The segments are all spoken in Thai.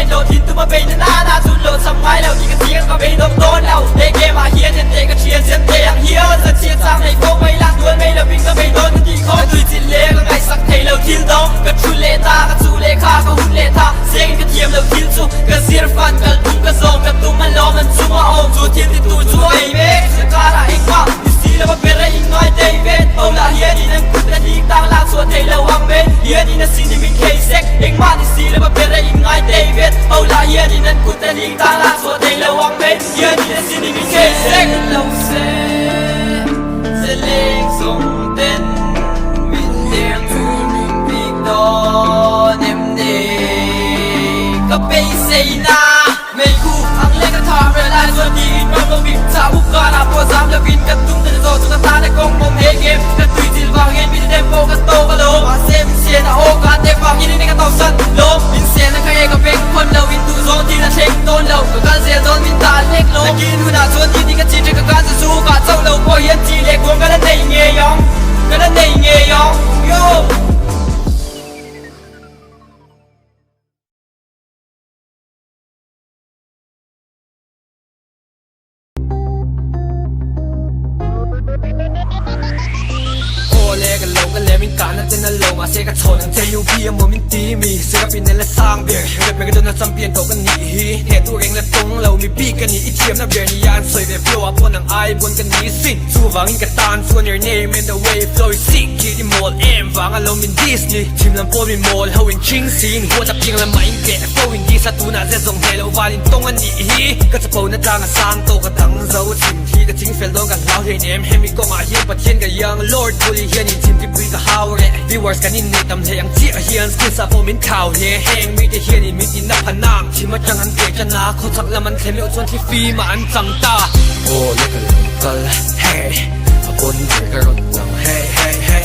โดดทิ้งตัวมาเป็นหน้าสุดโหลดสมัยแล้วยิงกันเทียงก็เป็นโดนแล้วเด็กเกมมาเฮียนเด็กก็เชียร์เสียงเตะอย่างเฮียจะเชียร์สร้างในโค้งไม่ลักดวลไม่ละวิ่งก็ไม่โดนที่คอตุยจินเล่แล้วไงสักเทแล้วทิ้งดองก็ชุเลตาก็ชูเลขาก็หุ่นเลตาเสียงก็เทียมแล้วทิ้งสู้ก็เสียฟันก็ตุ้งก็ส่งก็ตุ้มมันล้อมันสู้มาโอมสู้ทิ้งที่ตู้ช่วยเมฆเสียการะเองว่าสีแล้วมาเป็นอะไรอีกน้อยเดวิดเอาละเฮียดีนั่นกุดแต่ดีต่างลากส่วนเทแล้ววังเบนเฮียดีนั่นสิ่งที่มีเคเซ็กเองมาที่สีแล้วมาเป็นอะไรอีกน้อยเดวิดเอาละเฮียดีนั่นกุดแต่ดีต่างลากส่วนเทแล้ววังเบนเฮียดีนั่นสิ่งที่มีเคเซ็กเราเซ่เล็กส่งเต้นวินเดียงทูมิงพิกดอนเอ็มเดก็ไปเซนาไม่คู่อังเล็กก็ทำเวลาส่วนดีมันก็วิ่งสาวบุกการอาบัวสามแล้ววินกับตุ้งแต่โดนตุ๊กตาในกองมงเฮเกมกับตุยจิลวางเงินมีแต่เดมโปกับโตกับโลมาเซมเซียนโอกาสเดฟางยินดีกับเต่าสันโลวินเซียนใครก็เป็นคนเราวินตูโซนที่ละเช็คโดนเราก็การเสียโดนวินตาเล็กลงกินหัวหน้าส่วนที่นี่ก็จีจะกับการสู้กับเจ้าเราพอเย็นจีเล็กวงกันในเงยองกันในเงยองโย่นั่นจะนั่นโลมาเซกับโชนนั่งเจยูพีมัวมินตีมีเซกับปีนั่นและสร้างเบียร์เกิดเป็นกระโดดนั่งจำเปลี่ยนโตกันหนีเหตุตัวเองและตรงเรามีปีกันหนีอีเทียมนับเบียร์นิยานสวยแบบโฟล์พวกนางไอบนกันหนีสิ่งสู้วางอินกับตานส่วน your name and the way flow is sick คิดที่โมลเอ็มวางอารมณ์เป็นดิสนีย์ทีมลำโพงมีโมลเฮาวินชิงซีนหัวจับเพียงและไม่เกะโฟวินดีสตูน่าจะส่งเฮแล้ววาลินตรงกันหนีก็จะโผล่หน้าจางสร้างโตกับทั้งเราทีมที่ก็ทิ้งเฟลโดนกันแล้วเห็นเอ็มเฮมิก็มาเฮียนประเทศกับยัง Lord บุรีเฮียนทีมที่คุยกับฮาวเร่ viewers กันนี่ในตำแหน่งที่เฮียนสกิลซาโปมินข่าวเฮแหงมีแต่เฮียนี่มีที่นับพนังที่มาจังหันเกียจะนาเขาทักแล้วมันเคลมเอาส่วนที่ฟรีมาอันจังตาโอ้เล็กก็เลยกันเฮ้บนเรือก็รถลังเฮ้เฮ้เฮ้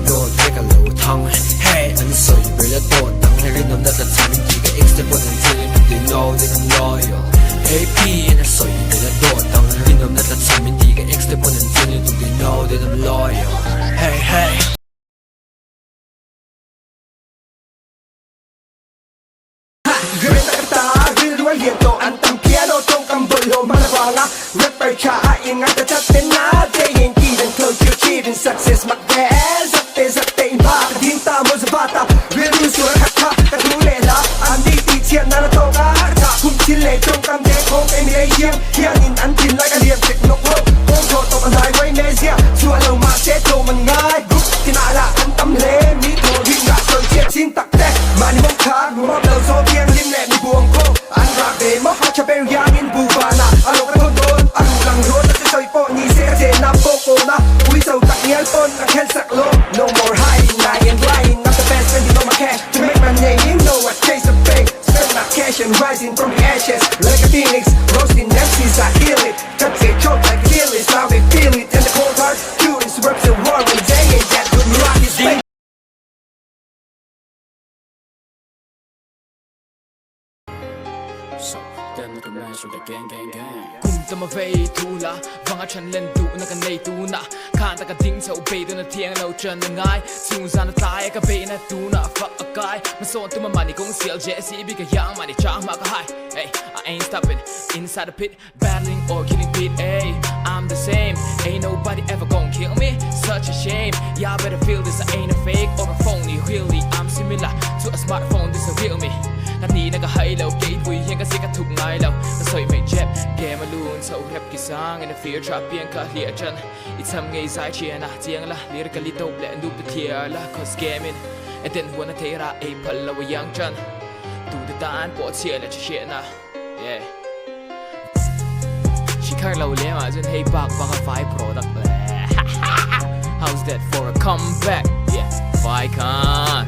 โดดเล็กก็เหลวทั้งเฮ้อันสวยไปแล้วโดดตั้งให้เรื่องนั้นแต่ทำเป็นกี่ก็ extra บนนั้นเธอไม่ได้ know that I'm loyal AP อันสวยไปแล้วโดดตั้งให้เรื่องนั้นแต่ทำเป็นกี่ก็ extra บนนั้นเธอไม่ได้ know that I'm loyal hey hey Rapper cha ingat tetap tenang Yang kita close your cheat and success mak dance Sakte imbak dinta mo sa bata Real news your hakha katulela Andi titian na natoka Ta kum chile trong kam de kong emi ay hiyang Hiyangin antin like a liam tik nok ho Kong ho tong anay way nezia Sualaw ma se to man ngay Group tinala an tam le Mi to ring ga son chiet sin tak te Mani mong kag Ngumab law so biang lim le mi buong ko An rak de mo ha cha pero yangin bubana Alo ka thon Ang road at iso'y po ni Sese na poko na Uy so tak ni Alpon Ang hell saklo No more hiding, lying, lying I'm the best and you know my cash To make my name, you know I chase the fame Spend my cash and rising from the ashes Like a phoenix, roasting MCs I heal it Cuts it choke like fearless Now they feel it And the cold heart curious Reps the war when they ain't that good rock is fake So, then look at man, shoot the gang Tama vei tula vanga chan len tu na kan nei tu na kan ta ka ding chau be tu na thiang lo chan na ngai chung za na tai ka be na tu na fuck a guy ma so tu ma mani kong sil jc bi ka yang mani cha ma ka high hey I ain't stopping inside the pit battling or killing beat hey I'm the same ain't nobody ever gonna kill me such a shame y'all better feel this I ain't a fake or a phony really I'm similar to a smartphone this a real me นาทีนั่นก็ให้เราเกย์บุยยังก็เสียกันทุกไงเราก็สวยไม่เจ็บเกมมาลูนเท่าแรปกี่สร้างในฟีร์ทรัพเพียงก็เลียจันอีทำไงสายเชียร์นะเจียงละเลียร์กันลิโต้และดูตัวเทียร์ละคอสเกมินไอเต้นหัวนาเทระไอพัลละวยังจันดูตัวตานปวดเชียร์และเชียร์นะชิคาเราเลี้ยงมาจนให้ปากบังไฟโปรดักต์เลย How's that for a comeback yeah why can't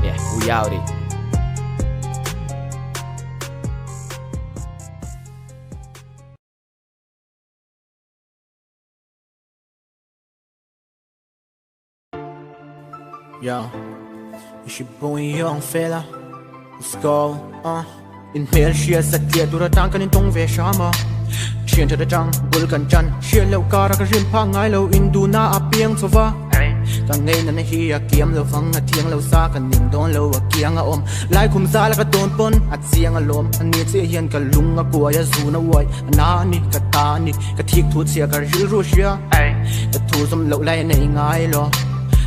yeah we out it Yo, it's your boy young fella. Let's go, Inhale, share sa tia dura tang kanin tong ve shama. Chien to the jang, bul kan chan. Share lo kara ka rin pa ngai lo indu na apiang sova. cả ngày nên hi kiếm lâu phăng thiêng lâu xa cả niềm đón lâu kiang ôm lại khum xa là cả tôn pon chiang lom anh ni sẽ hiền cả lung của ya zu na wai na ni cả ta ni cả thiệt thu chia cả rư ru xia cả thu som lâu lại này ngay lo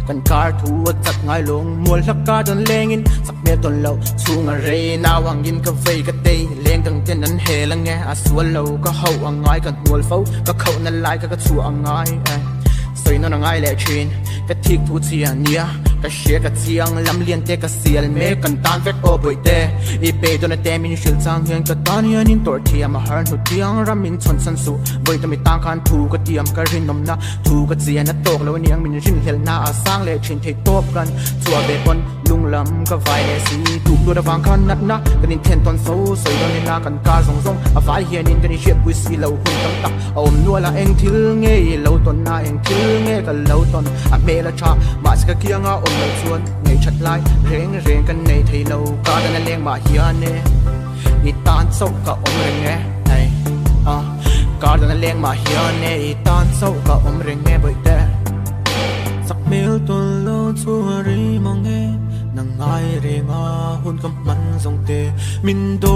กันการทูจัดง่ายลงมวลลักกาจนเลงอินสักเมตนเหล่าสูงอะไรนาวางยินกาแฟก็เตยเลงตั้งเจนนั้นเฮลังแงอาสวนเหล่าก็เข้าอ่างง่ายกันหัวเฝ้าก็เข้านั่นลายก็ชัวอ่างง่ายสวยนั่นง่ายแหละชินก็ทิกทูเสียเนียก็เชียก็เสียงลำเลียนเตก็เสียเมกันตานเฟกโอบ่อยเตอีเปย์จนเตมินชิลจางเฮียนก็ตานเฮียนินตัวเทียมหันหุดเทียงรำมินชนสันสุบ่อยแต่ไม่ต่างกันทูก็เทียมก็รินนมนะทูก็เสียนัดตกแล้วเนียงมินรินเฮลนาอาสร้างเล่ชินเทตบกันชัวเบปนลุงลำก็ไฟเลสีถูกตัวระวังขันนัดนะกันนินเทนตอนโซ่สวยโดนนิลากันกาส่งส่งอาไฟเฮียนินกันนิเชียบวิสีเหล่าหุ่นตั้งตักอมนัวละเองทิลเงี้ยเหล่าตนนาเองทิลเงี้ยกันเหล่าตนอเมละชามาสกะเกียงอาอมเหล่าชวนไงชัดลายเร่งกันในไทยเหล่ากาดันเลี้ยงมาเฮียเน่นิตานโซ่ก็อมเร่งไงกาดันเลี้ยงมาเฮียเน่นิตานโซ่ก็อมเร่งไงบ่อยแต่สักเมลตัวโลชัวรีมองเงนังไงเร่งหุ่นกับมันทรงเตมินโด